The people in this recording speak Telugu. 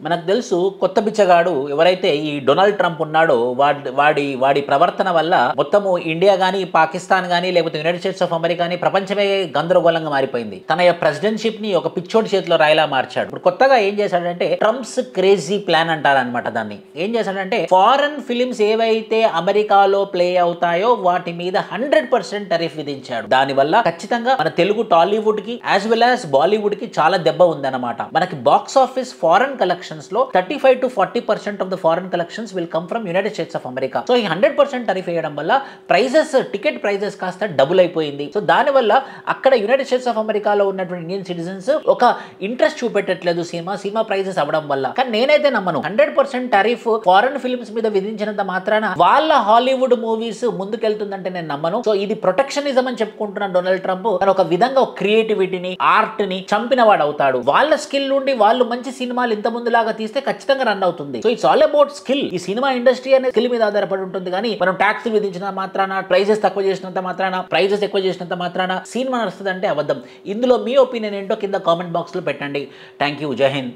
మనకు తెలుసు కొత్త బిచ్చగాడు ఎవరైతే ఈ డొనాల్డ్ ట్రంప్ ఉన్నాడో వాడి ప్రవర్తన వల్ల మొత్తము ఇండియా గానీ పాకిస్తాన్ గానీ లేకపోతే యునైటెడ్ స్టేట్స్ ఆఫ్ అమెరికా గానీ ప్రపంచమే గందరగోళంగా మారిపోయింది. తన ప్రెసిడెన్షిప్ ని ఒక పిచ్చోడి చేతిలో రాయిలా మార్చాడు. ఇప్పుడు కొత్తగా ఏం చేశాడంటే ట్రంప్స్ క్రేజీ ప్లాన్ అంటారనమాట. దాన్ని ఏం చేశాడంటే ఫారెన్ ఫిలిమ్స్ ఏవైతే అమెరికాలో ప్లే అవుతాయో వాటి మీద 100% టరిఫ్ విధించాడు. దానివల్ల ఖచ్చితంగా మన తెలుగు టాలీవుడ్ కి యాజ్ వెల్ యాజ్ బాలీవుడ్ కి చాలా దెబ్బ ఉందన్నమాట. మనకి బాక్స్ ఆఫీస్ ఫారెన్ కలెక్షన్స్ లో 35 to 40% of the foreign collections will come from United states of America. So ఈ 100% టరిఫ్ వేయడం వల్ల టికెట్ ప్రైజెస్ కాస్త డబుల్ అయిపోయింది. సో దానివల్ల అక్కడ యునైటెడ్ స్టేట్స్ ఆఫ్ అమెరికాలో ఉన్నటువంటి ఇండియన్ సిటిజన్స్ ఒక ఇంట్రెస్ట్ చూపెట్టట్లేదు సినిమా ప్రైజెస్ అవ్వడం వల్ల. కానీ నేనైతే నమ్మను. 100% టరిఫ్ ఫారెన్ ఫిల్మ్స్ మీద విధించినంత మాత్రాన వాళ్ళ హాలీవుడ్ మూవీస్ ముందుకెళ్తుందంటే నేను నమ్మను. సో ఇది ప్రొటెక్షనిజం అని చెప్పుకుంటున్న డొనాల్డ్ ట్రంప్ తను ఒక విధంగా క్రియేటివిటీని ఆర్ట్ ని చంపిన వాడు అవుతాడు. వాళ్ళ స్కిల్ నుండి వాళ్ళు మంచి సినిమాలు ఇంత ముందులాగా తీస్తే ఖచ్చితంగా రన్ అవుతుంది. So it's all about skill. ఈ సినిమా ఇండస్ట్రీ అనే స్కిల్ మీద ఆధారపడి ఉంటుంది. కానీ మనం ట్యాక్స్ విధించిన మాత్రాన ప్రైజెస్ ఎక్కువ చేసినంత మాత్రాన సినిమా నడుస్తుంది అంటే అబద్ధం. ఇందులో మీ ఒపీనియన్ ఏంటో కింద కామెంట్ బాక్స్ లో పెట్టండి. Thank you. జై హింద్.